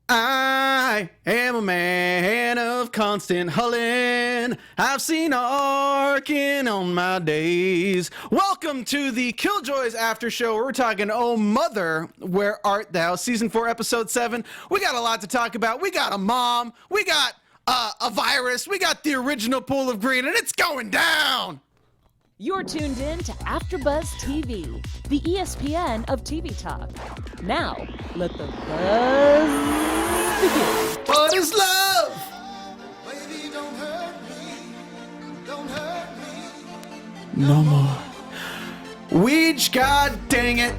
I am a man of constant hullen. I've seen arcing on my days. Welcome to the Killjoys after show. We're talking Oh Mother, Where Art Thou? Season 4, Episode 7. We got a lot to talk about. We got a mom. We got a virus. We got the original Pool of Green, and it's going down. You're tuned in to AfterBuzz TV, the ESPN of TV talk. Now, let the buzz begin. What is love? Baby, don't hurt me. Don't hurt me. No more. Weej, god dang it.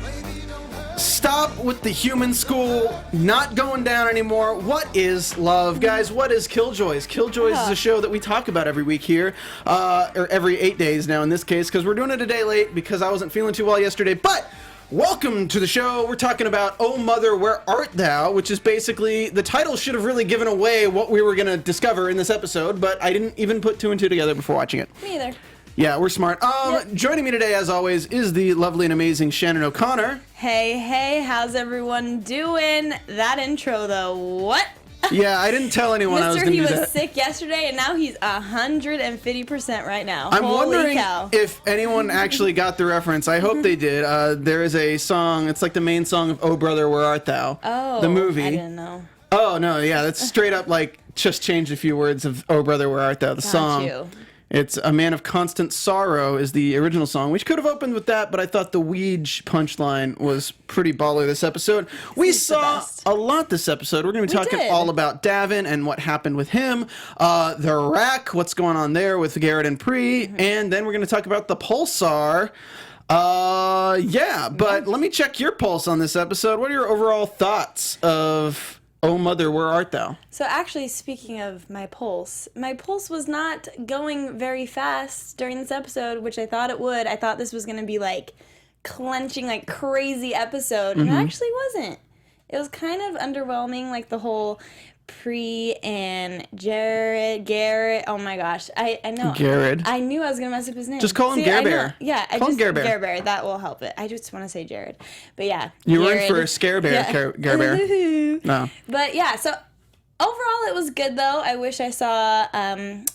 Stop with the human school. Not going down anymore. What is love? Guys, what is Killjoys? Killjoys is a show that we talk about every week here. Or every 8 days now in this case, because we're doing it a day late because I wasn't feeling too well yesterday. But welcome to the show. We're talking about Oh Mother, Where Art Thou? Which is basically, the title should have really given away what we were going to discover in this episode, but I didn't even put two and two together before watching it. Me either. Yeah, we're smart. Joining me today, as always, is the lovely and amazing Shannon O'Connor. Hey, how's everyone doing? That intro, though, what? Yeah, I didn't tell anyone I was going to do that. He was sick yesterday, and now he's 150% right now. I'm Holy wondering cow. if anyone actually got the reference. I hope they did. There is a song, it's like the main song of Oh Brother, Where Art Thou? Oh, the movie. I didn't know. Oh, no, yeah, that's straight up like, just changed a few words of Oh Brother, Where Art Thou? The song. You. It's A Man of Constant Sorrow is the original song, which could have opened with that, but I thought the Weej punchline was pretty baller this episode. We saw a lot this episode. We're going to be talking all about Davin and what happened with him, the rack, what's going on there with Gared and Pree, and then we're going to talk about the pulsar. But let me check your pulse on this episode. What are your overall thoughts of Oh Mother, Where Art Thou? So actually, speaking of my pulse was not going very fast during this episode, which I thought it would. I thought this was going to be like clenching like crazy episode, and it actually wasn't. It was kind of underwhelming, like the whole Pree and Garrett. Oh my gosh, I know. Gared. I knew I was gonna mess up his name. Just call him Gare Bear. Yeah, Call him Gare Bear. Gare Bear. That will help it. I just want to say Jared, but yeah. You were in for a Scare Bear, Gare Bear. No. But yeah, so overall it was good though. I wish I saw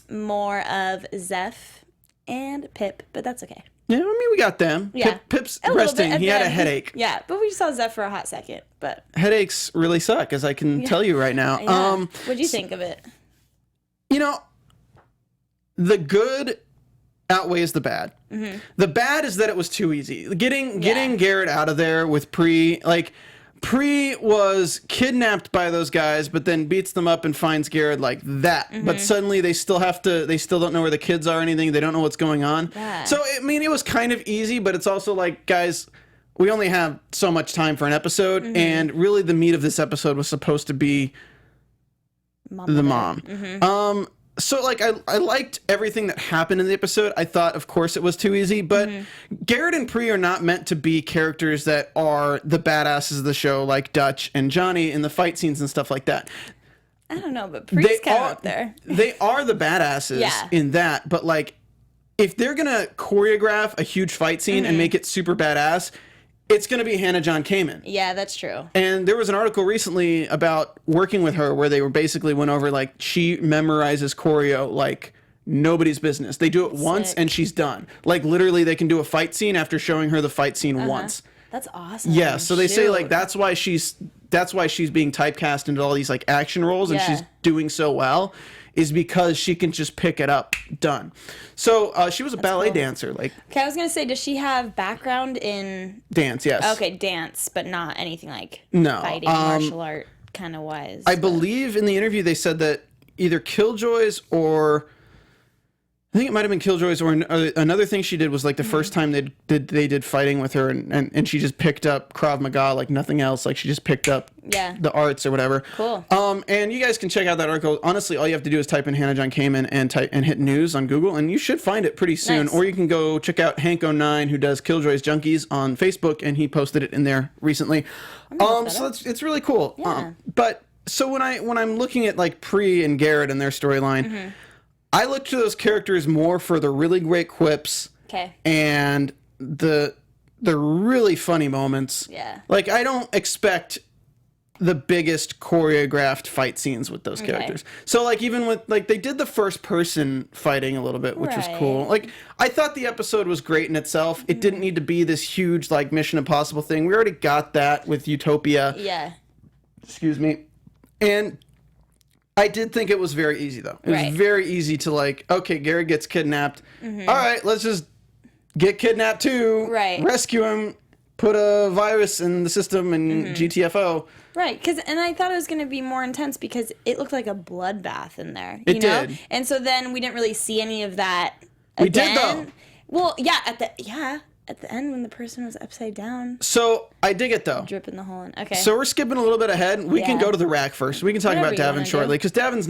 more of Zeph and Pip, but that's okay. Yeah, I mean, we got them. Yeah. Pip's A little resting. bit, He had a then- headache. Yeah, but we just saw Zeph for a hot second. But Headaches really suck, as I can tell you right now. yeah. What'd you think of it? You know, the good outweighs the bad. Mm-hmm. The bad is that it was too easy. Getting Garrett out of there with Pree, like, Pree was kidnapped by those guys, but then beats them up and finds Garrett like that. But suddenly they still don't know where the kids are or anything. They don't know what's going on. Yeah. So, I mean, it was kind of easy, but it's also like, guys, we only have so much time for an episode. And really the meat of this episode was supposed to be the mom. So, like, I liked everything that happened in the episode. I thought, of course, it was too easy, but Garrett and Pree are not meant to be characters that are the badasses of the show, like Dutch and Johnny in the fight scenes and stuff like that. I don't know, but Pree's kind of up there. They are the badasses in that, but, like, if they're going to choreograph a huge fight scene and make it super badass, it's going to be Hannah John-Kamen. Yeah, that's true. And there was an article recently about working with her where they were basically went over, like, she memorizes choreo like nobody's business. They do it once and she's done. Like, literally, they can do a fight scene after showing her the fight scene once. That's awesome. Yeah, so they say, like, that's why she's being typecast into all these, like, action roles and she's doing so well, is because she can just pick it up, done. So she was a ballet dancer, like. Okay, I was gonna say, does she have background in Dance? Yes. Okay, dance, but not anything like fighting, martial art kind of wise. I believe in the interview they said that either Killjoys or I think it might have been Killjoys or another thing she did was like the first time they did fighting with her and she just picked up Krav Maga like nothing else. Like she just picked up the arts or whatever. Cool. And you guys can check out that article. Honestly, all you have to do is type in Hannah John-Kamen and hit news on Google and you should find it pretty soon. Nice. Or you can go check out Hank09 who does Killjoys Junkies on Facebook and he posted it in there recently. So it's really cool. Yeah. But so when I'm looking at like Pree and Gared and their storyline, I look to those characters more for the really great quips and the really funny moments. Yeah. Like, I don't expect the biggest choreographed fight scenes with those characters. So like even with like they did the first person fighting a little bit, which was cool. Like I thought the episode was great in itself. It didn't need to be this huge like Mission Impossible thing. We already got that with Utopia. Yeah. Excuse me. And I did think it was very easy though. It was very easy to like, okay, Gared gets kidnapped. All right, let's just get kidnapped too. Right. Rescue him. Put a virus in the system and GTFO. Right, and I thought it was going to be more intense because it looked like a bloodbath in there. You It know? did. And so then we didn't really see any of that We again. did though. Well, yeah, at the end when the person was upside down, So I dig it though. dripping the hole in. Okay. So we're skipping a little bit ahead. We can Yeah. go to the rack first. We can talk Whatever about you wanna Davin shortly because Davin's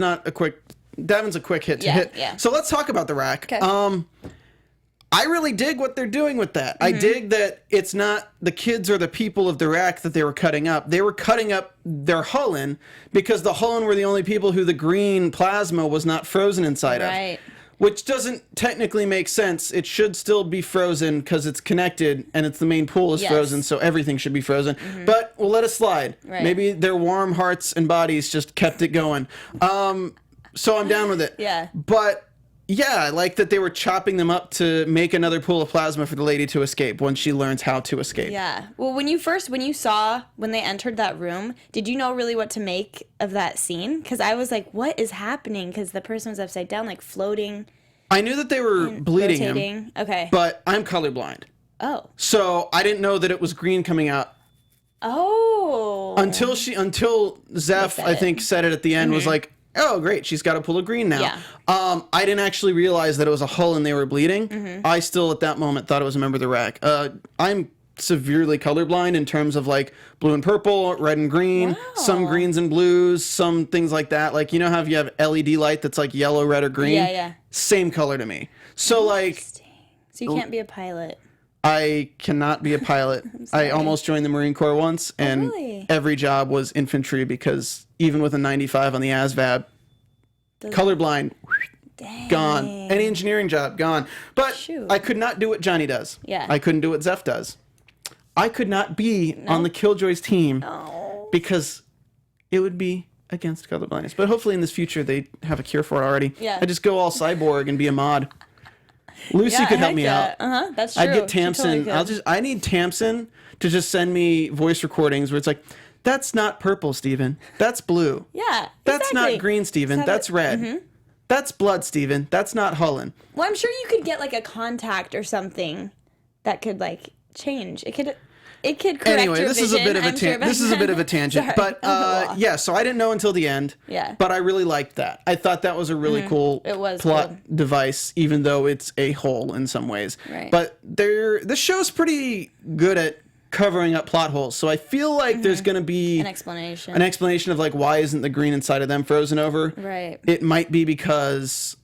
a quick hit to hit. Yeah. So let's talk about the rack. Okay. I really dig what they're doing with that. I dig that it's not the kids or the people of the rack that they were cutting up. They were cutting up their hullen because the hullen were the only people who the green plasma was not frozen inside Right. of. Which doesn't technically make sense. It should still be frozen because it's connected and it's the main pool is frozen, so everything should be frozen. But we'll let it slide. Right. Maybe their warm hearts and bodies just kept it going. So I'm down with it. Yeah. But yeah, I like that they were chopping them up to make another pool of plasma for the lady to escape once she learns how to escape. Yeah. Well, when they entered that room, did you know really what to make of that scene? Because I was like, what is happening? Because the person was upside down, like floating. I knew that they were bleeding rotating. him, Okay. but I'm colorblind. Oh. So I didn't know that it was green coming out Oh. until Zeph, I think, said it at the end, was like, oh, great, she's got a pool of green now. Yeah. I didn't actually realize that it was a hull and they were bleeding. I still, at that moment, thought it was a member of the rack. I'm severely colorblind in terms of, like, blue and purple, red and green, some greens and blues, some things like that. Like, you know how if you have LED light that's, like, yellow, red, or green? Yeah. Same color to me. So, like, So you can't be a pilot. I cannot be a pilot. I almost joined the Marine Corps once, and really? every job was infantry because even with a 95 on the ASVAB, colorblind, gone. Any engineering job, gone. But Shoot. I could not do what Johnny does. Yeah. I couldn't do what Zeph does. I could not be on the Killjoys team because it would be against colorblindness. But hopefully in this future they have a cure for it already. Yeah. I just go all cyborg and be a mod. Lucy could help me out. That's true. I'd get She totally Tamsin. could. I need Tamsin to just send me voice recordings where it's like, that's not purple, Steven. That's blue. Yeah. That's exactly. not green, Steven. Have That's it- red. That's blood, Steven. That's not Hullen. Well, I'm sure you could get like a contact or something that could like change. It could correct Anyway, your this is a vision, bit of a I'm sure, this is a bit of a tangent, Sorry. but yeah. So I didn't know until the end. Yeah. But I really liked that. I thought that was a really cool It was plot cool. device, even though it's a hole in some ways. Right. But this show's pretty good at covering up plot holes. So I feel like there's going to be an explanation. an explanation of like why isn't the green inside of them frozen over? Right. It might be because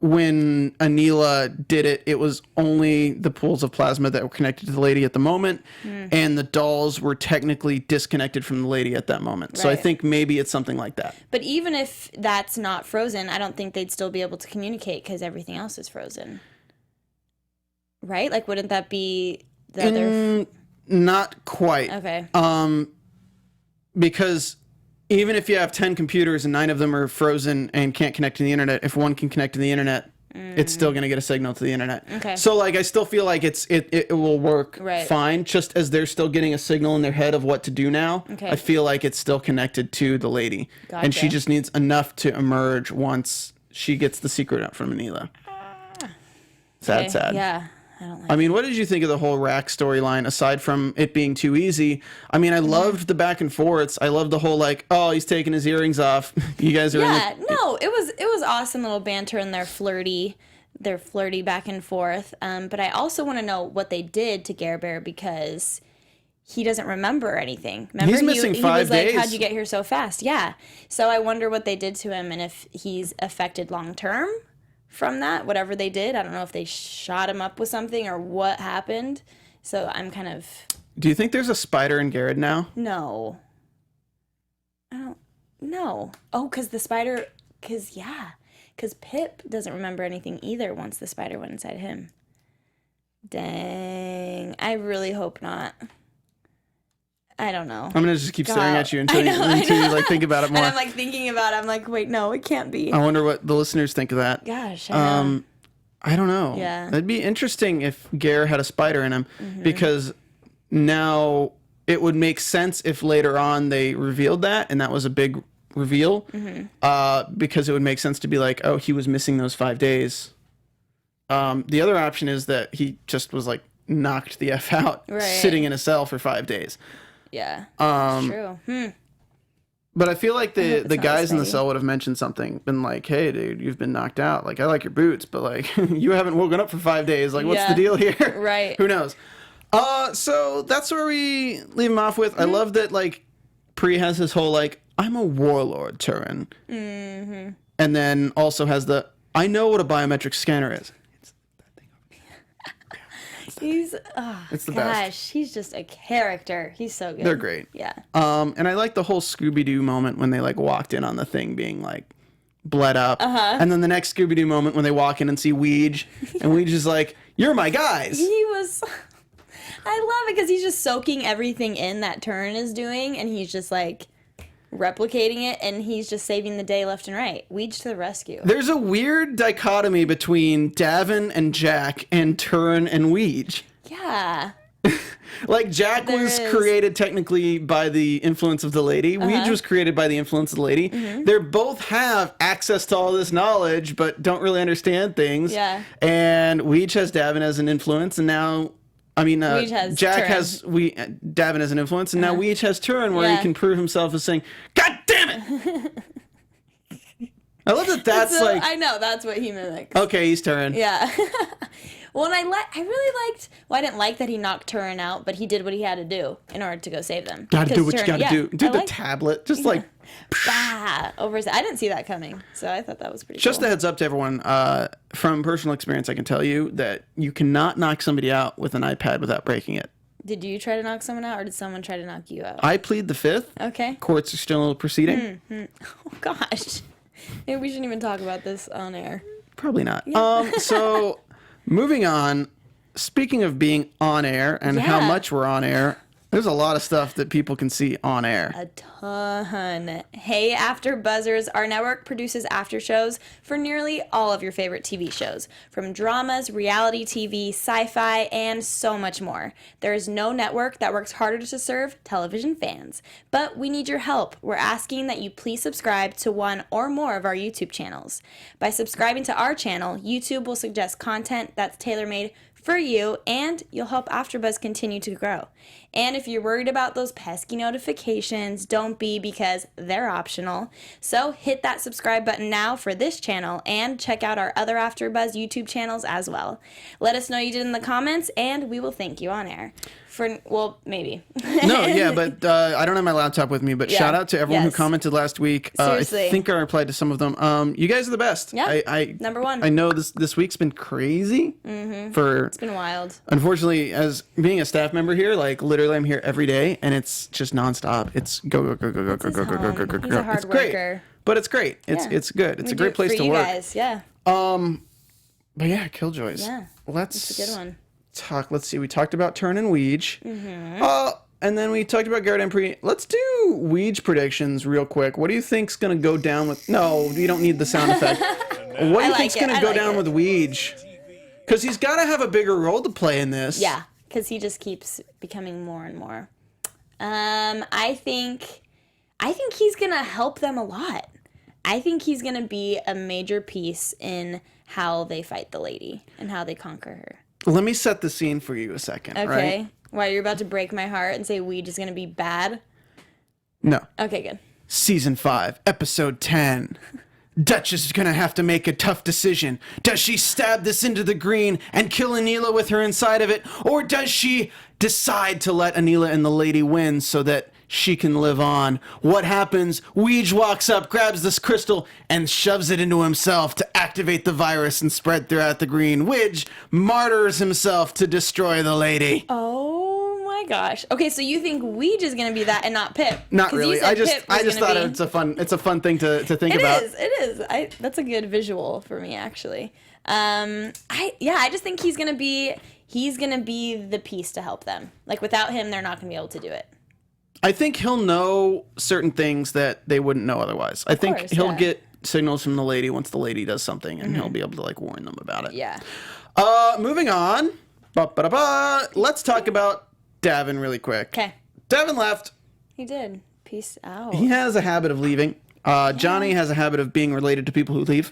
when Aneela did it, it was only the pools of plasma that were connected to the lady at the moment, and the dolls were technically disconnected from the lady at that moment. So I Right. think maybe it's something like that. But even if that's not frozen, I don't think they'd still be able to communicate because everything else is frozen. Right? Like, wouldn't that be the other? Not quite. Okay. Because even if you have 10 computers and 9 of them are frozen and can't connect to the internet, if one can connect to the internet, it's still going to get a signal to the internet. Okay. So like I still feel like it will work Right. fine, just as they're still getting a signal in their head of what to do now. Okay. I feel like it's still connected to the lady. And she Gotcha. just needs enough to emerge once she gets the secret out from Aneela. Sad, Okay, sad. Yeah. I don't like I mean, what did you think of the whole rack storyline aside from it being too easy? I mean, I loved the back and forths. I loved the whole like, oh, he's taking his earrings off. You guys are Yeah, in the, no, it was awesome little banter and their flirty back and forth. But I also want to know what they did to Gare Bear because he doesn't remember anything. Remember, He's missing he 5 was like, days. "How'd you get here so fast?" Yeah. So I wonder what they did to him and if he's affected long term from that. Whatever they did, I don't know if they shot him up with something or what happened. So I'm kind of Do you think there's a Spider in Gared now? no. I don't know. Oh, because Pip doesn't remember anything either once the spider went inside him. Dang. I really hope not. I don't know. I'm gonna just keep staring at you until I know. you like think about it more. And I'm like thinking about it. I'm like, wait, no, it can't be. I wonder what the listeners think of that. Gosh, I know. I don't know. Yeah. That'd be interesting if Gare had a spider in him, because now it would make sense if later on they revealed that and that was a big reveal, because it would make sense to be like, oh, he was missing those 5 days. The other option is that he just was like knocked the F out, sitting in a cell for 5 days. Yeah, that's true. But I feel like the guys in the cell would have mentioned something, been like, hey, dude, you've been knocked out. Like, I like your boots, but like, you haven't woken up for 5 days. Like, what's the deal here? Right. Who knows? So that's where we leave him off with. I love that, like, Pree has his whole, like, I'm a warlord turn. And then also has the, I know what a biometric scanner is. He's, It's the gosh, best. he's just a character. He's so good. They're great. Yeah. And I like the whole Scooby-Doo moment when they like walked in on the thing being like bled up. And then the next Scooby-Doo moment when they walk in and see Weej, and Weej is like, you're my guys. He was, I love it because he's just soaking everything in that Turn is doing, and he's just like replicating it, and he's just saving the day left and right. Weej to the rescue. There's a weird dichotomy between Davin and Jack and Turin and Weej. Yeah. Like, Jack was created technically by the influence of the lady. Weej was created by the influence of the lady. They both have access to all this knowledge, but don't really understand things. Yeah. And Weej has Davin as an influence, and now, I mean, Jack Turin. has Davin as an influence, and now Weej has Turin, where he can prove himself as saying, God damn it! I love that that's So, like... I know, that's what he mimics. Okay, he's Turin. Yeah. Well, and I really liked, well, I didn't like that he knocked Turin out, but he did what he had to do in order to go save them. Gotta do what Turin, you gotta do. Dude, I the tablet, just like... over his, I didn't see that coming, so I thought that was pretty Just cool. a heads up to everyone, from personal experience, I can tell you that you cannot knock somebody out with an iPad without breaking it. Did you try to knock someone out, or did someone try to knock you out? I plead the fifth. Okay. Courts are still proceeding. Oh, gosh. Maybe we shouldn't even talk about this on air. Probably not. So, moving on, speaking of being on air and how much we're on air, there's a lot of stuff that people can see on air. A ton. Hey, AfterBuzzers, our network produces after shows for nearly all of your favorite TV shows, from dramas, reality TV, sci-fi, and so much more. There is no network that works harder to serve television fans. But we need your help. We're asking that you please subscribe to one or more of our YouTube channels. By subscribing to our channel, YouTube will suggest content that's tailor-made for you, and you'll help AfterBuzz continue to grow. And if you're worried about those pesky notifications, don't be, because they're optional. So hit that subscribe button now for this channel, and check out our other AfterBuzz YouTube channels as well. Let us know you did in the comments, and we will thank you on air. Well, maybe. No, yeah, but I don't have my laptop with me, but shout out to everyone who commented last week. Seriously. I think I replied to some of them. You guys are the best. Yeah, I number one. I know this week's been crazy. It's been wild. Unfortunately, as being a staff member here, like literally I'm here every day, and it's just nonstop. It's go. He's a hard It's great, worker. but it's great. It's good. It's a great place to work. Guys. Yeah. But yeah, Killjoys. Yeah. Let's It's a good one. talk. Let's see. We talked about Turn and Weej. And then we talked about Gared and Pree. Let's do Weej predictions real quick. What do you think's gonna go down with? No, you don't need the sound effect. What do you think's gonna go down with Weej? Because he's got to have a bigger role to play in this. Yeah, because he just keeps becoming more and more. I think he's gonna help them a lot. I think he's gonna be a major piece in how they fight the lady and how they conquer her. Let me set the scene for you a second. Okay. Right? Why, you're about to break my heart and say Weej is gonna be bad? No. Okay, good. Season 5, Episode 10. Duchess is gonna have to make a tough decision. Does she stab this into the green and kill Aneela with her inside of it? Or does she decide to let Aneela and the lady win so that she can live on? What happens? Weej walks up, grabs this crystal, and shoves it into himself to activate the virus and spread throughout the green. Weej martyrs himself to destroy the lady. Oh my gosh. Okay, so you think Weej is gonna be that and not Pip? Not 'Cause you really. said I just Pip was thought gonna be- it's a fun thing to think It about. is. That's a good visual for me, actually. I just think he's gonna be the piece to help them. Like, without him, they're not gonna be able to do it. I think he'll know certain things that they wouldn't know otherwise. I think course, he'll yeah. get signals from the lady once the lady does something, and he'll be able to like warn them about it. Yeah. Moving on. Ba-ba-da-ba. Let's talk about Davin really quick. Okay. Davin left. He did. Peace out. He has a habit of leaving. Johnny has a habit of being related to people who leave.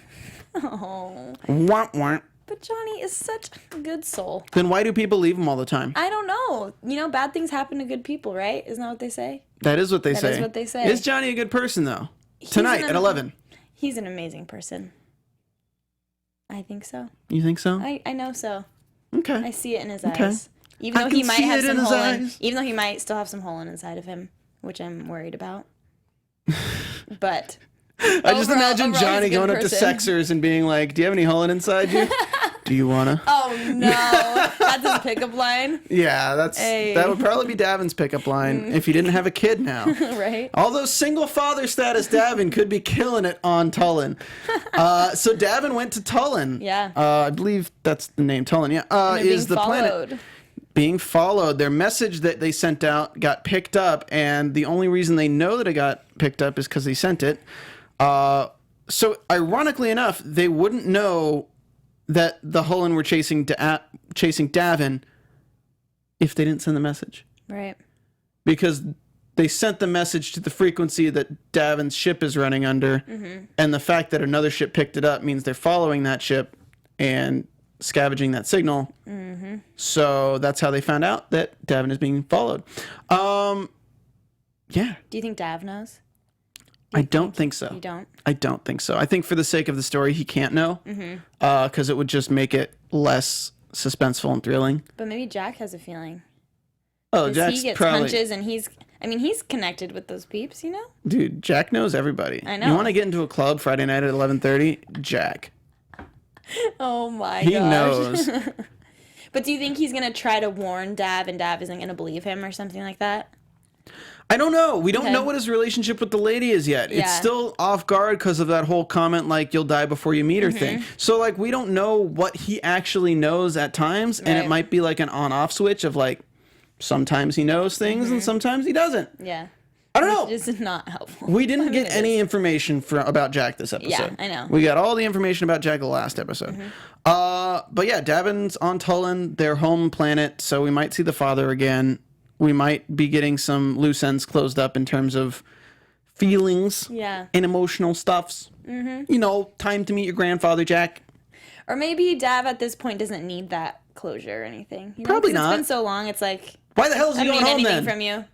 Oh. Womp womp. But Johnny is such a good soul. Then why do people leave him all the time? I don't know. You know, bad things happen to good people, right? Isn't that what they say? That is what they That say. is what they say. Is Johnny a good person, though? Tonight at 11. He's an amazing person. I think so. You think so? I know so. Okay. I see it in his Okay. eyes. Even I though can he might see have it in some his hullen, eyes. even though he might still have some hullen inside of him, which I'm worried about. But I just imagine overall, Johnny he's a good going up to person. Sexers and being like, "Do you have any Hullen inside you? Do you wanna?" Oh no, that's his pickup line, Yeah, that would probably be Davin's pickup line if he didn't have a kid now. right? Although single father status Davin could be killing it on Tullen. So Davin went to Tullen. Yeah. I believe that's the name, Tullen. Yeah. They're Is being the planet followed. being followed? Their message that they sent out got picked up, and the only reason they know that it got picked up is because they sent it. So ironically enough, they wouldn't know that the Hullen were chasing Davin if they didn't send the message. Right. Because they sent the message to the frequency that Davin's ship is running under, and the fact that another ship picked it up means they're following that ship and scavenging that signal. So that's how they found out that Davin is being followed. Yeah, Do you think Dav knows? I don't think so. You don't? I don't think so. I think for the sake of the story, he can't know, because it would just make it less suspenseful and thrilling. But maybe Jack has a feeling. Oh, 'Cause Jack's he gets probably... hunches, and he's connected with those peeps, you know? Dude, Jack knows everybody. I know. You want to get into a club Friday night at 11:30? Jack. Oh my He gosh. knows. But do you think he's gonna try to warn Dav, and Dav isn't gonna believe him or something like that? I don't know. We don't Okay. know what his relationship with the lady is yet. It's Yeah. still off guard because of that whole comment, like, you'll die before you meet her thing. So, like, we don't know what he actually knows at times, and it Right. might be like an on-off switch of, like, sometimes he knows things and sometimes he doesn't. Yeah. I don't know. This is not helpful. We didn't mean, get it any is. information about Jack this episode. I know. We got all the information about Jack the last episode. But yeah, Davin's on Tullen, their home planet, so we might see the father again. We might be getting some loose ends closed up in terms of feelings Yeah. and emotional stuffs. You know, time to meet your grandfather, Jack. Or maybe Dav at this point doesn't need that closure or anything. You know? Probably 'Cause not. It's been so long, it's like, Why the hell is I he don't going need home anything then? from you.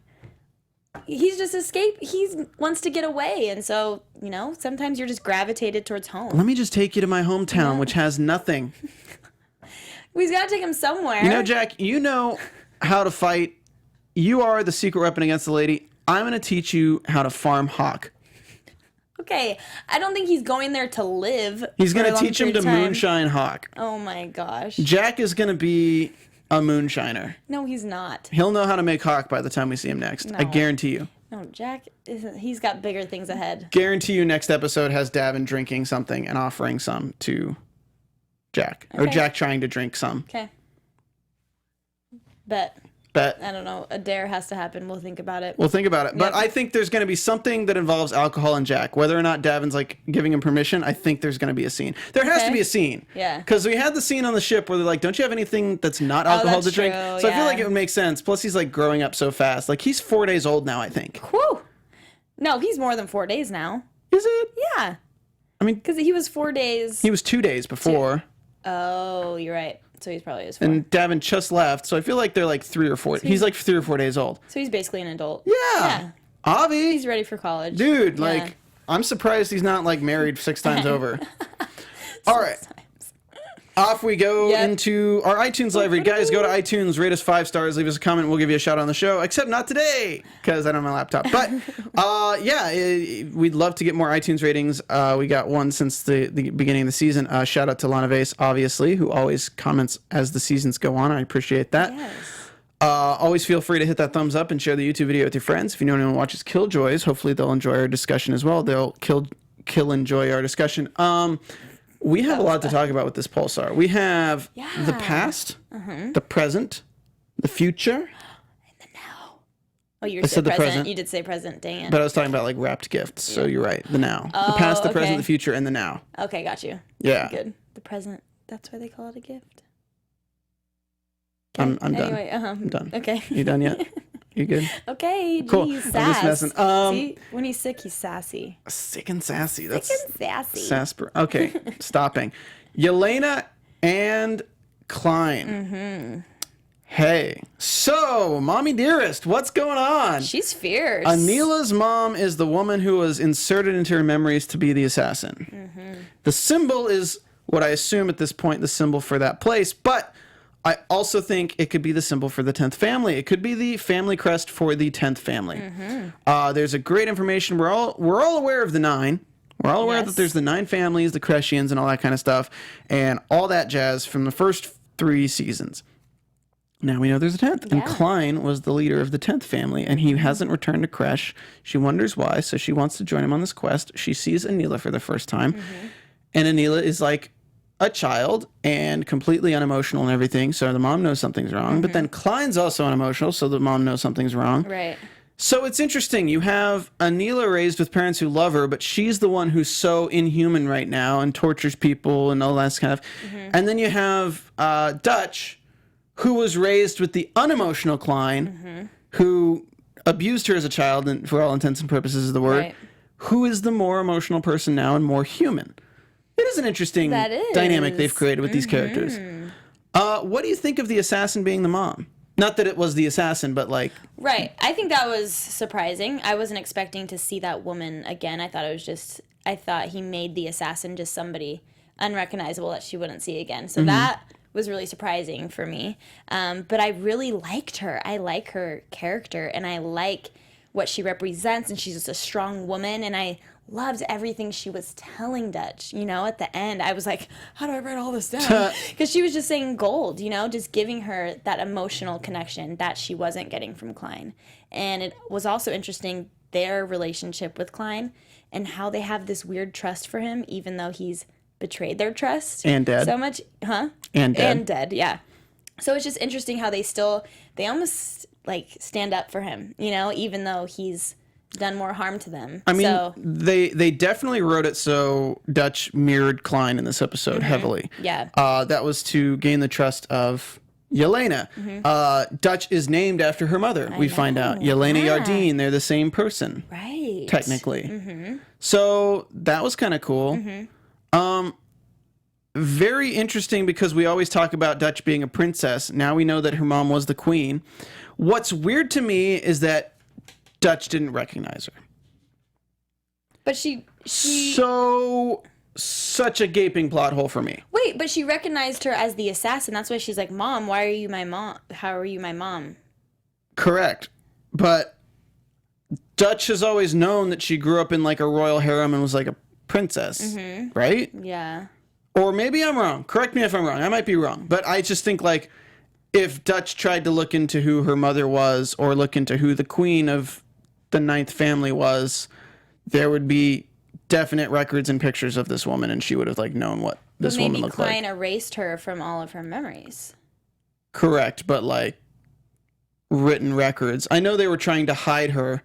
He's just he wants to get away, and so, you know, sometimes you're just gravitated towards home. Let me just take you to my hometown, which has nothing. We've got to take him somewhere. You know, Jack, you know how to fight. You are the secret weapon against the lady. I'm going to teach you how to farm hawk. Okay, I don't think he's going there to live. He's for a going to long teach him period to of time. moonshine hawk. Oh my gosh. Jack is going to be a moonshiner. No, he's not. He'll know how to make hawk by the time we see him next. I No. guarantee you. No, Jack isn't. He's got bigger things ahead. Guarantee you next episode has Davin drinking something and offering some to Jack. Or Okay. Jack trying to drink some. Okay. Bet. Bet. I don't know. A dare has to happen. We'll think about it. We'll think about it. But Yep. I think there's going to be something that involves alcohol and Jack. Whether or not Davin's like giving him permission, I think there's going to be a scene. There has to Okay. be a scene. Yeah. Because we had the scene on the ship where they're like, don't you have anything that's not alcohol that's to drink? true, So I feel yeah. like it would make sense. Plus, he's like growing up so fast. Like, he's 4 days old now, I think. Whew. No, he's more than 4 days now. Is it? Yeah. I mean, Because he was 4 days. he was 2 days before. Oh, you're right. So he's probably his 4. And Davin just left. So I feel like they're like 3 or 4. He's like 3 or 4 days old. So he's basically an adult. Yeah. Avi. He's ready for college. Dude, Yeah. like, I'm surprised he's not like married 6 times over. All right. Off we go Yep. into our iTunes library. Guys, go to iTunes, rate us 5 stars, leave us a comment. We'll give you a shout out on the show, except not today because I don't have my laptop. But yeah, we'd love to get more iTunes ratings. We got one since the beginning of the season. Shout out to Lana Vase, obviously, who always comments as the seasons go on. I appreciate that. Yes. Always feel free to hit that thumbs up and share the YouTube video with your friends. If you know anyone who watches Killjoys, hopefully they'll enjoy our discussion as well. They'll enjoy our discussion. We have a lot to talk about with this Pulsar. We have the past, the present, the future, Oh, you I said said the present. present. You did say present. Dang it. But I was talking about like wrapped gifts. So you're right. The now. The past, the present, okay. the future, and the now. Okay, got you. Yeah. Good. The present. That's why they call it a gift. I'm done. Anyway, I'm done. Okay. You done yet? You good? Okay. Cool. Geez, I'm sass. just messing. See, when he's sick, he's sassy. Sick and sassy. That's Sick and sassy. Sasper. Okay, stopping. Yelena and Khlyen. Mm-hmm. Hey, so mommy dearest, what's going on? She's fierce. ANEELA'S mom is the woman who was inserted into her memories to be the assassin. Mm-hmm. The symbol is what I assume at this point the symbol for that place, but I also think it could be the symbol for the 10th family. It could be the family crest for the 10th family. Mm-hmm. There's a great information. We're all aware of the 9. We're all aware that there's the 9 families, the Kreshians, and all that kind of stuff, and all that jazz from the first 3 seasons. Now we know there's a 10th, and Khlyen was the leader of the 10th family, and he hasn't returned to Kresh. She wonders why, so she wants to join him on this quest. She sees ANEELA for the first time, and ANEELA is like a child and completely unemotional and everything, so the mom knows something's wrong, but then Klein's also unemotional, so the mom knows something's wrong. Right. So it's interesting. You have ANEELA raised with parents who love her, but she's the one who's so inhuman right now and tortures people and all that kind of. And then you have Dutch, who was raised with the unemotional Khlyen, who abused her as a child, and for all intents and purposes of the word, who is the more emotional person now and more human. It is an interesting dynamic they've created with these characters. What do you think of the assassin being the mom? Not that it was the assassin, but like... Right. I think that was surprising. I wasn't expecting to see that woman again. I thought he made the assassin just somebody unrecognizable that she wouldn't see again. So that was really surprising for me. But I really liked her. I like her character, and I like what she represents, and she's just a strong woman, and I loved everything she was telling Dutch. At the end, I was like, how do I write all this down? Because she was just saying gold, just giving her that emotional connection that she wasn't getting from Khlyen. And it was also interesting, their relationship with Khlyen and how they have this weird trust for him, even though he's betrayed their trust. And dead. So much, huh? And dead. And dead, yeah. So it's just interesting how they almost like stand up for him, even though he's done more harm to them. I mean, they definitely wrote it so Dutch mirrored Khlyen in this episode heavily. Yeah. That was to gain the trust of Yelena. Dutch is named after her mother, we find out. Yelena Yardine, they're the same person. Right. Technically. So that was kind of cool. Very interesting because we always talk about Dutch being a princess. Now we know that her mom was the queen. What's weird to me is that Dutch didn't recognize her. But she such a gaping plot hole for me. Wait, but she recognized her as the assassin. That's why she's like, Mom, why are you my mom? How are you my mom? Correct. But Dutch has always known that she grew up in like a royal harem and was like a princess, right? Yeah. Or maybe I'm wrong. Correct me if I'm wrong. I might be wrong. But I just think like if Dutch tried to look into who her mother was or look into who the queen of the 9th family was, there would be definite records and pictures of this woman, and she would have like known what this woman looked like. Maybe Khlyen erased her from all of her memories. Correct, but like written records. I know they were trying to hide her.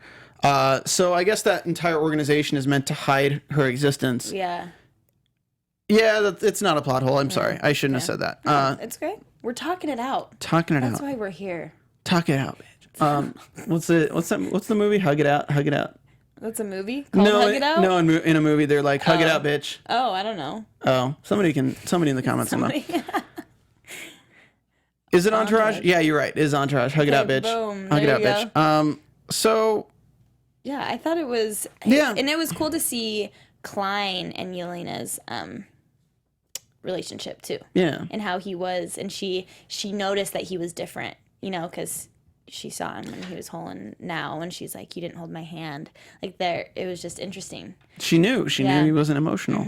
So I guess that entire organization is meant to hide her existence. Yeah. Yeah, it's not a plot hole. I'm sorry. I shouldn't have said that. No, it's great. We're talking it out. That's why we're here. Talk it out, bitch. What's the movie? Hug It Out. Hug It Out. That's a movie called Hug It Out? No, in a movie they're like, hug it out, bitch. Oh, I don't know. Oh, somebody in the comments know. Is it Entourage? Yeah, you're right. It is Entourage. Hug it out, bitch. Boom. Hug it There out, you bitch. So yeah, I thought it was and it was cool to see Khlyen and Yelena's relationship too. Yeah. And how he was, and she noticed that he was different, because she saw him when he was hullen now, and she's like, you didn't hold my hand. Like it was just interesting. She knew he wasn't emotional.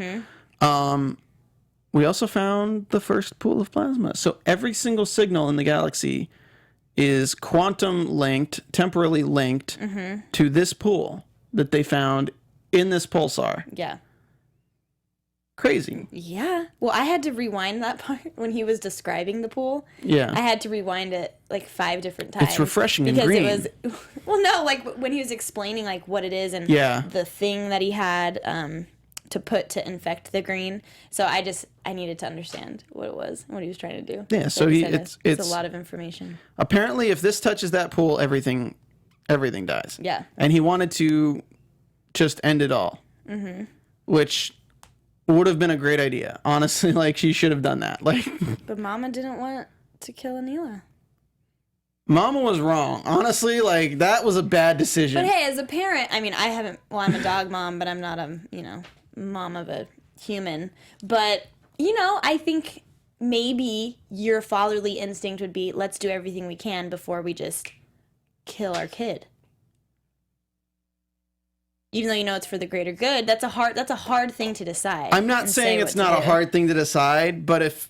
We also found the first pool of plasma. So every single signal in the galaxy is quantum linked, temporally linked to this pool that they found in this pulsar. Yeah. Crazy. Yeah. Well, I had to rewind that part when he was describing the pool. Yeah. I had to rewind it like 5 different times. It's refreshing and because green. it was. Well, no, like when he was explaining like what it is and the thing that he had to put to infect the green. So I needed to understand what it was, what he was trying to do. Yeah. So it's a lot of information. Apparently, if this touches that pool, everything dies. Yeah. And he wanted to just end it all, which would have been a great idea. Honestly, like she should have done that. Like, but Mama didn't want to kill Aneela. Mama was wrong. Honestly, like that was a bad decision. But hey, as a parent, I mean, I'm a dog mom, but I'm not a, mom of a human. But, I think maybe your fatherly instinct would be, let's do everything we can before we just kill our kid. Even though it's for the greater good, that's a hard thing to decide. I'm not saying it's not a hard thing to decide, but if,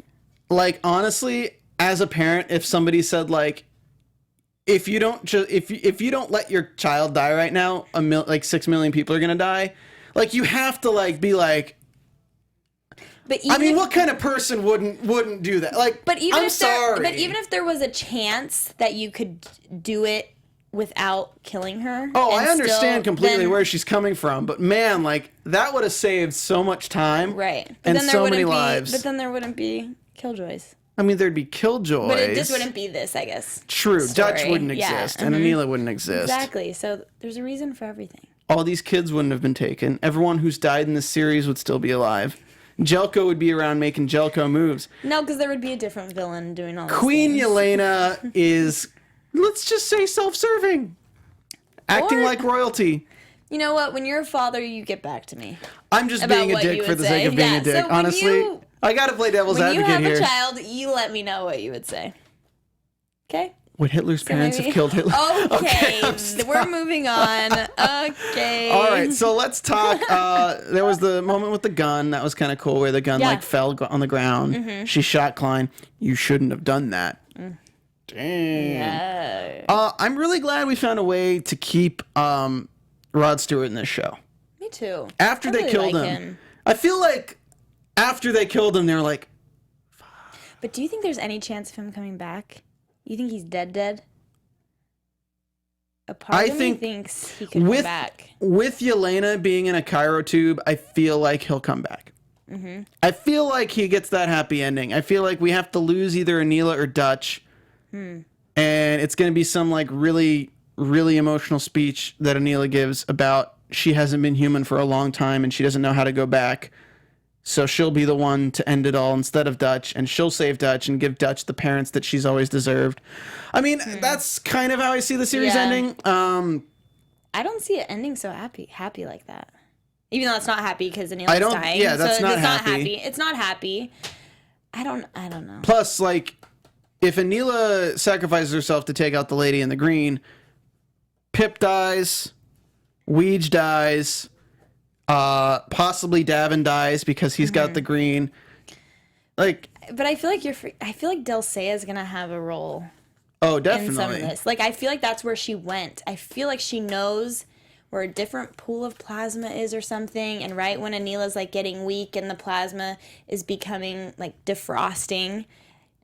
like, honestly, as a parent, if somebody said like, if you don't let your child die right now, 6 million people are gonna die. Like, you have to like be like. But what kind of person wouldn't do that? Like, but even sorry. But even if there was a chance that you could do it without killing her. Oh, I understand completely where she's coming from, but man, like that would have saved so much time, right? And so many lives. But then there wouldn't be Killjoys. I mean, there'd be Killjoys, but it just wouldn't be this, I guess. True, story. Dutch wouldn't exist, and Aneela wouldn't exist. Exactly. So there's a reason for everything. All these kids wouldn't have been taken. Everyone who's died in this series would still be alive. Jelko would be around making Jelko moves. No, because there would be a different villain doing all this. Queen Yelena is, let's just say, self-serving. Acting like royalty. You know what? When you're a father, you get back to me. I'm just being a dick for the sake of being a dick. So honestly, I gotta play devil's advocate here. When you have a child, you let me know what you would say. Okay? Would Hitler's parents have killed Hitler? Okay, we're moving on. Okay. All right, so let's talk. There was the moment with the gun. That was kind of cool, where the gun fell on the ground. She shot Khlyen. You shouldn't have done that. Damn. Yeah. I'm really glad we found a way to keep Rod Stewart in this show. Me too. After they killed him, I feel like after they killed him, they were like. But do you think there's any chance of him coming back? You think he's dead? A part of me thinks he could come back. With Yelena being in a Cryo-tube, I feel like he'll come back. I feel like he gets that happy ending. I feel like we have to lose either Aneela or Dutch. And it's going to be some like really, really emotional speech that Aneela gives about she hasn't been human for a long time and she doesn't know how to go back. So she'll be the one to end it all instead of Dutch, and she'll save Dutch and give Dutch the parents that she's always deserved. I mean, that's kind of how I see the series ending. I don't see it ending so happy like that. Even though it's not happy because Aneela's dying. Yeah, that's not happy. It's not happy. I don't know. Plus, like, if Aneela sacrifices herself to take out the lady in the green, Pip dies, Weej dies. Possibly Davin dies because he's got the green. Like, but I feel like Delle Seyah is gonna have a role. Oh, definitely. In some of this, like I feel like that's where she went. I feel like she knows where a different pool of plasma is or something. And right when Aneela's like getting weak and the plasma is becoming like defrosting,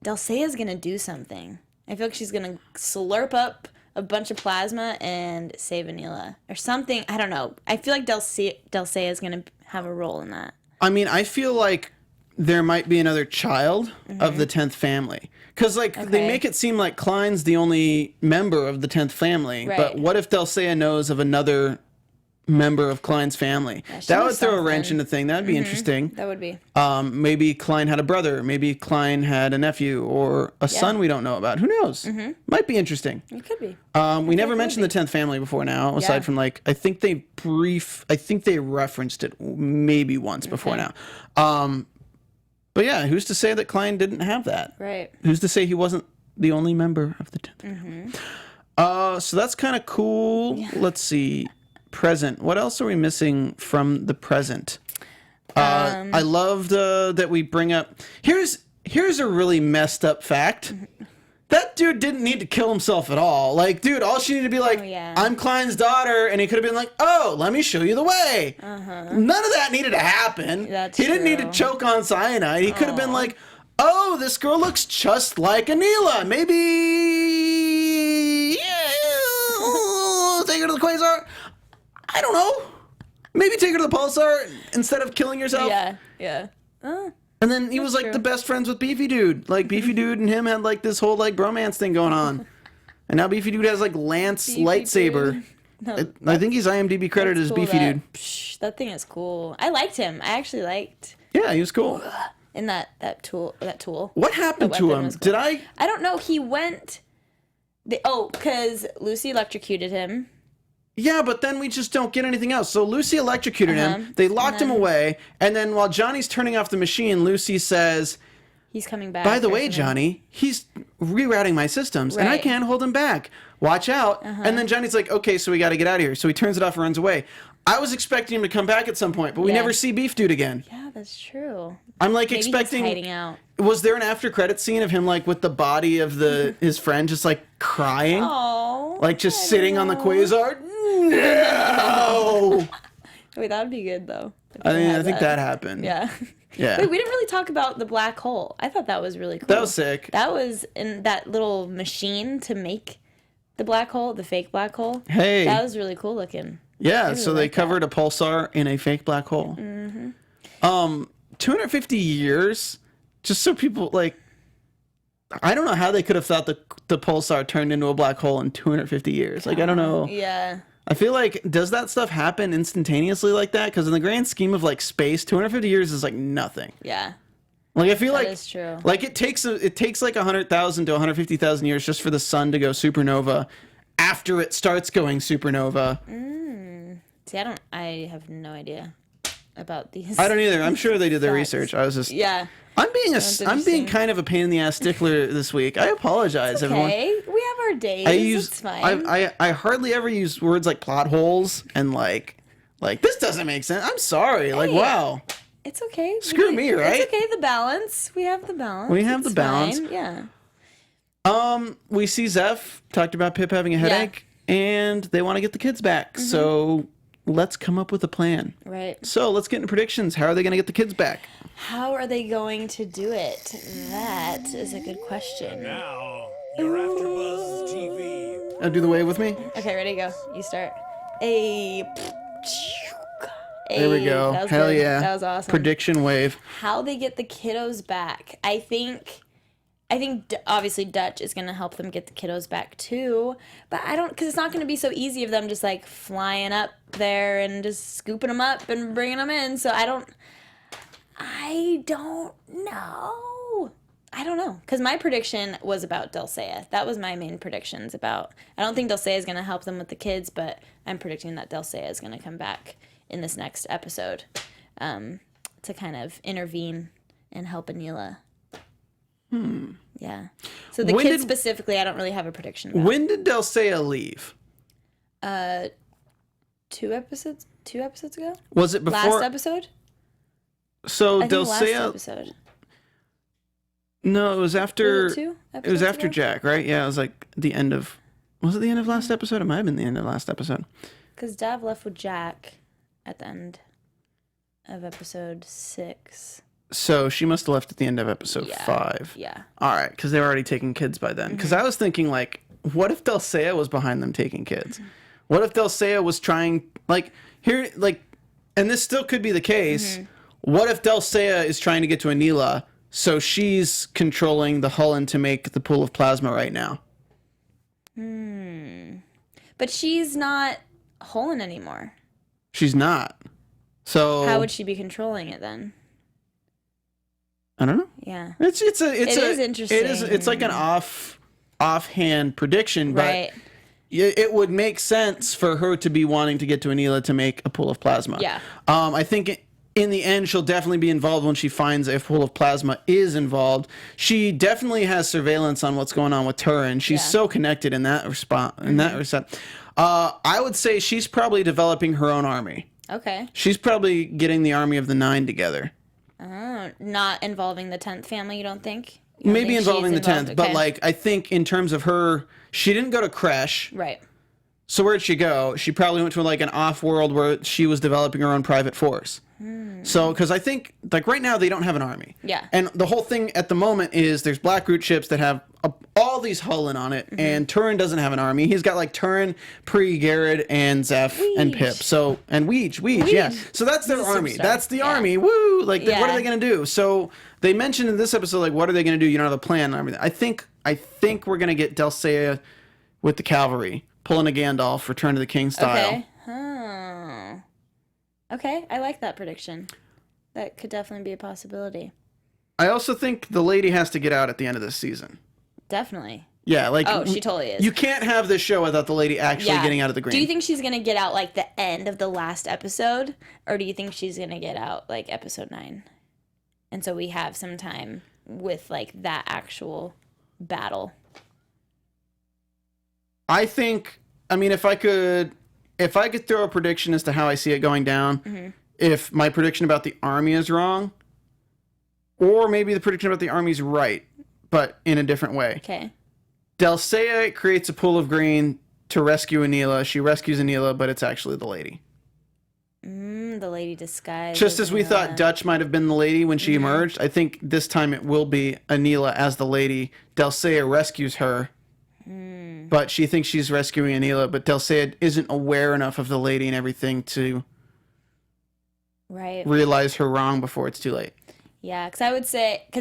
Delle Seyah is gonna do something. I feel like she's gonna slurp up a bunch of plasma and save Aneela or something. I don't know. I feel like Delle Seyah is going to have a role in that. I mean, I feel like there might be another child of the 10th family. Because, like, they make it seem like Khlyen's the only member of the 10th family. Right. But what if Delle Seyah knows of another member of Khlyen's family? Yeah, that would throw a wrench in the thing. That'd be interesting. That would be. Maybe Khlyen had a brother. Maybe Khlyen had a nephew or a son we don't know about. Who knows? Might be interesting. It could be. We never mentioned the 10th family before now, aside from like, I think they referenced it maybe once before now. But yeah, who's to say that Khlyen didn't have that? Right. Who's to say he wasn't the only member of the 10th family? So that's kind of cool. Yeah. Let's see. Present. What else are we missing from the present? I loved that we bring up. Here's a really messed up fact. That dude didn't need to kill himself at all. Like, dude, all she needed to be like, yeah. I'm Khlyen's daughter, and he could have been like, oh, let me show you the way. None of that needed to happen. That's he didn't need to true. choke on cyanide. He could have been like, oh, this girl looks just like Aneela. Maybe take her to the quasar. I don't know. Maybe take her to the pulsar instead of killing yourself. Yeah. And then he was like true. the best friends with Beefy Dude. Like Beefy Dude and him had like this whole like bromance thing going on. And now Beefy Dude has like Lance Beefy lightsaber. Dude. No, I think he's IMDb credited as cool, Beefy that, Dude. That thing is cool. I liked him. I actually liked Yeah, he was cool. in that tool. What happened The to weapon him? was cool. Did I? I don't know. He went. Because Lucy electrocuted him. Yeah, but then we just don't get anything else. So Lucy electrocuted him. They locked him away. And then while Johnny's turning off the machine, Lucy says, He's coming back. by the or way, something. Johnny, he's rerouting my systems, and I Right. can't hold him back. Watch out. And then Johnny's like, okay, so we got to get out of here. So he turns it off and runs away. I was expecting him to come back at some point, but we Yeah. never see Beef Dude again. Yeah, that's true. I'm like Maybe expecting. he's hiding out. Was there an after credit scene of him like with the body of his friend just like crying? Oh. Like just sitting on the quasar? No! Wait, that would be good though. if I they mean, had I think that happened. Yeah. Yeah. Wait, we didn't really talk about the black hole. I thought that was really cool. That was sick. That was in that little machine to make the black hole, the fake black hole. Hey. That was really cool looking. Yeah, so they like that. covered a pulsar in a fake black hole. 250 years, just so people like. I don't know how they could have thought the pulsar turned into a black hole in 250 years. Like I don't know. Yeah. I feel like does that stuff happen instantaneously like that? Because in the grand scheme of like space, 250 years is like nothing. Yeah. Like I feel like is true. Like it takes like 100,000 to 150,000 years just for the sun to go supernova. After it starts going supernova, See, I have no idea about these. I don't either. I'm sure they did their Facts. research. I was just Yeah. I'm being interesting. kind of a pain in the ass stickler this week. I apologize, everyone. Okay. We have our days. It's fine. I hardly ever use words like plot holes and like this doesn't make sense. I'm sorry. Like Hey. wow. It's okay. Screw me, right? It's okay. The balance. We have the balance. We have the It's balance. fine. Yeah. We see Zeph talked about Pip having a headache and they want to get the kids back. Mm-hmm. So let's come up with a plan. Right. So let's get into predictions. How are they going to get the kids back? How are they going to do it? That is a good question. Now, your AfterBuzz TV. Do the wave with me. Okay, ready, go. You start. Hey. There we go. That was Hell good. yeah. That was awesome. Prediction wave. How they get the kiddos back. I think obviously Dutch is going to help them get the kiddos back too, but I don't, because it's not going to be so easy of them just like flying up there and just scooping them up and bringing them in. So I don't know. I don't know, because my prediction was about Delle Seyah. That was my main predictions about. I don't think Delle Seyah is going to help them with the kids, but I'm predicting that Delle Seyah is going to come back in this next episode to kind of intervene and help Aneela. Yeah. So the When kids did- specifically, I don't really have a prediction about. When did Delle Seyah leave? 2 episodes ago? Was it before? Last episode? So I think Delle last Seyah. episode. No, it was after. Was it 2 It was episodes after ago? Jack, right? Yeah, it was like the end of. Was it the end of last episode? It might have been the end of last episode. Because Dav left with Jack at the end of episode 6. So she must have left at the end of episode Yeah. 5. Yeah. All right, because they were already taking kids by then. Because I was thinking, like, what if Delle Seyah was behind them taking kids? What if Delle Seyah was trying, like, here, like, and this still could be the case. What if Delle Seyah is trying to get to Aneela, so she's controlling the Hullen to make the pool of plasma right now? But she's not Hullen anymore. She's not. So How would she be controlling it then? I don't know. Yeah. It's It is interesting. It's like an offhand prediction, but Right. it would make sense for her to be wanting to get to Aneela to make a pool of plasma. Yeah. I think in the end, she'll definitely be involved when she finds a pool of plasma is involved. She definitely has surveillance on what's going on with her, and she's Yeah. so connected in that response. In that respect, I would say she's probably developing her own army. Okay. She's probably getting the army of the 9 together. Oh, not involving the 10th family, you don't think? You don't Maybe think involving the she's 10th, but Okay. like I think in terms of her, she didn't go to Kresh. Right. So where'd she go? She probably went to like an off world where she was developing her own private force. So, because I think like right now they don't have an army. Yeah. And the whole thing at the moment is there's Blackroot ships that have all these hullen on it, and Turin doesn't have an army. He's got like Turin, Pree, Gared, and Zeph, and Pip. So and Weej, yeah. So that's their He's a army. superstar. That's the Yeah. army. Woo! Like what Yeah. are they gonna do? So they mentioned in this episode like what are they gonna do? You don't have a plan and everything. I think we're gonna get Delle Seyah with the cavalry pulling a Gandalf, Return to the King style. Okay. Okay, I like that prediction. That could definitely be a possibility. I also think the lady has to get out at the end of this season. Definitely. Yeah, like Oh, she totally is. You can't have this show without the lady actually getting out of the green. Do you think she's gonna get out like the end of the last episode, or do you think she's gonna get out like episode 9, and so we have some time with like that actual battle? I think. I mean, if I could throw a prediction as to how I see it going down, if my prediction about the army is wrong, or maybe the prediction about the army is right, but in a different way. Okay. Delle Seyah creates a pool of green to rescue Aneela. She rescues Aneela, but it's actually the lady. The lady disguised. Just as we thought Dutch might have been the lady when she emerged, I think this time it will be Aneela as the lady. Delle Seyah rescues her, but she thinks she's rescuing Aneela, but Delle Seyah isn't aware enough of the lady and everything to Right. realize her wrong before it's too late. Yeah, because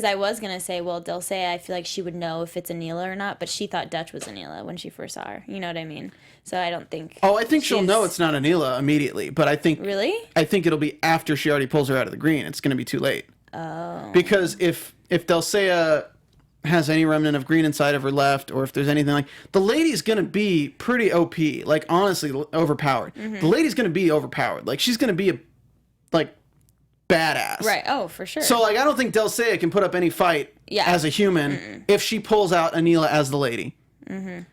I was gonna say, well, Delle Seyah, I feel like she would know if it's Aneela or not, but she thought Dutch was Aneela when she first saw her. You know what I mean? So I don't think. Oh, I think she'll she's- know it's not Aneela immediately, but I think Really? it'll be after she already pulls her out of the green. It's going to be too late. Oh. Because if Delle Seyah has any remnant of green inside of her left, or if there's anything like, the lady's going to be pretty OP, like honestly overpowered. The lady's going to be overpowered. Like she's going to be badass. Right. Oh, for sure. So like I don't think Delle Seyah can put up any fight as a human if she pulls out Aneela as the lady.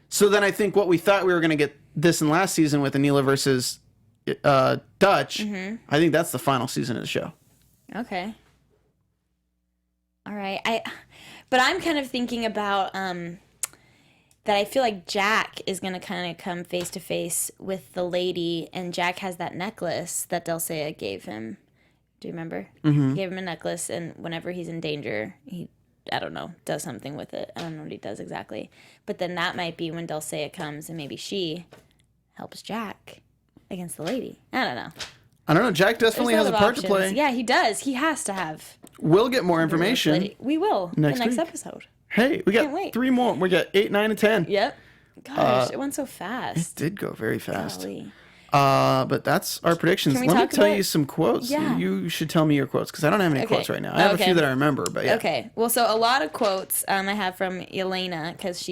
So then I think what we thought we were going to get this in last season with Aneela versus Dutch, I think that's the final season of the show. Okay. All right. But I'm kind of thinking about that I feel like Jack is going to kind of come face to face with the lady, and Jack has that necklace that Delle Seyah gave him. Do you remember? He gave him a necklace, and whenever he's in danger, he, I don't know, does something with it. I don't know what he does exactly. But then that might be when Delle Seyah comes, and maybe she helps Jack against the lady. I don't know. Jack definitely has a part to play. Yeah, he does. He has to have. We'll get more information. We will. Next the next week. episode. Hey, we Can't got wait. 3 more. We got 8, 9, and 10. Yep. Gosh, it went so fast. Did go very fast. Golly. But that's our predictions. Can we Let me talk tell about- you some quotes. Yeah. You should tell me your quotes because I don't have any quotes right now. I have a few that I remember, but yeah. Okay. Well, so a lot of quotes I have from Elena because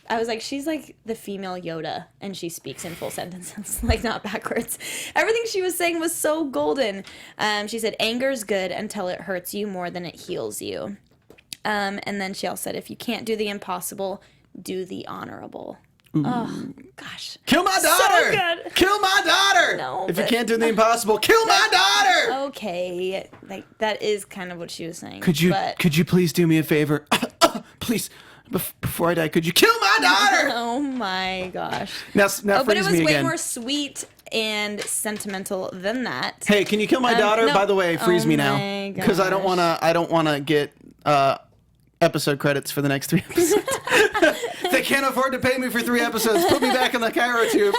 I was like, she's like the female Yoda, and she speaks in full sentences, like not backwards. Everything she was saying was so golden. She said, "Anger's good until it hurts you more than it heals you." And then she also said, "If you can't do the impossible, do the honorable." Oh, gosh. Kill my daughter! good. Kill my daughter! No, if you but- can't do the impossible, kill my daughter! Okay. Like, that is kind of what she was saying. Could you But, please do me a favor? Please, before I die, could you kill my daughter? oh my gosh. Now But it freeze was me way again. more sweet and sentimental than that. Hey, can you kill my daughter? no. By the way, freeze Oh me now, my because I don't want to get episode credits for the next 3 episodes. They can't afford to pay me for 3 episodes. Put me back in the Cryo-tube.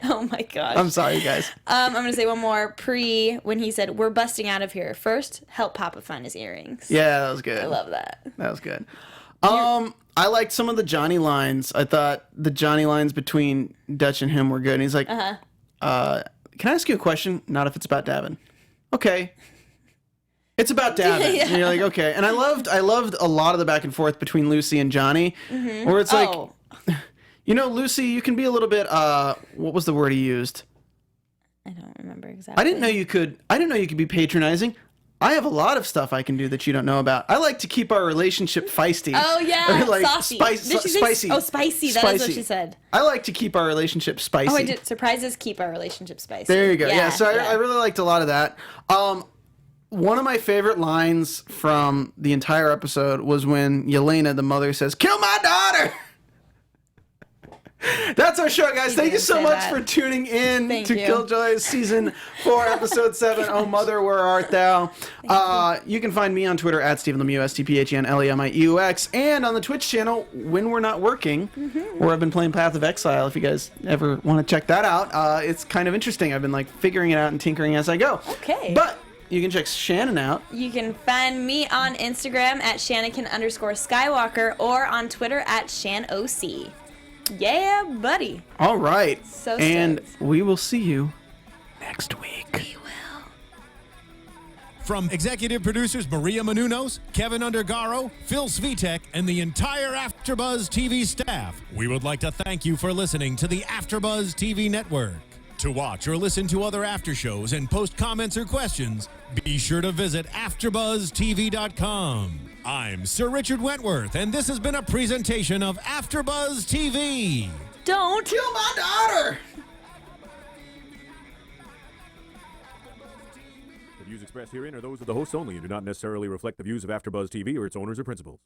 Oh my gosh. I'm sorry, guys. I'm going to say one more. Pree, when he said, "We're busting out of here. First, help Papa find his earrings." Yeah, that was good. I love that. That was good. I liked some of the Johnny lines. I thought the Johnny lines between Dutch and him were good. And he's like, can I ask you a question? Not if it's about Davin. Okay. It's about Davin. Yeah. And you're like, okay. And I loved a lot of the back and forth between Lucy and Johnny, where it's like, Oh, Lucy, you can be a little bit, what was the word he used? I don't remember exactly. I didn't know you could be patronizing. I have a lot of stuff I can do that you don't know about. I like to keep our relationship feisty. Oh, yeah. Or like Saucy. Did she say- spicy. Oh, spicy. That is what she said. I like to keep our relationship spicy. Oh, I did. Surprises keep our relationship spicy. There you go. Yeah, so I really liked a lot of that. one of my favorite lines from the entire episode was when Yelena, the mother, says, "Kill my daughter!" That's our show, guys. Thank you so much for tuning in to Killjoys Season 4, Episode 7, Oh Mother, Where Art Thou? You can find me on Twitter at Stephen Lemieux, STPHENLEMIEUX, and on the Twitch channel when we're not working, where I've been playing Path of Exile, if you guys ever want to check that out. It's kind of interesting. I've been like figuring it out and tinkering as I go. Okay. But you can check Shannon out. You can find me on Instagram at Shannikin_Skywalker or on Twitter at ShanOC. Yeah, buddy. All right. So and stoked. we will see you next week. We will. From executive producers Maria Menounos, Kevin Undergaro, Phil Svitek, and the entire AfterBuzz TV staff, we would like to thank you for listening to the AfterBuzz TV network. To watch or listen to other after shows and post comments or questions, be sure to visit AfterBuzzTV.com. I'm Sir Richard Wentworth, and this has been a presentation of AfterBuzz TV. Don't Kill my daughter! The views expressed herein are those of the hosts only and do not necessarily reflect the views of AfterBuzz TV or its owners or principals.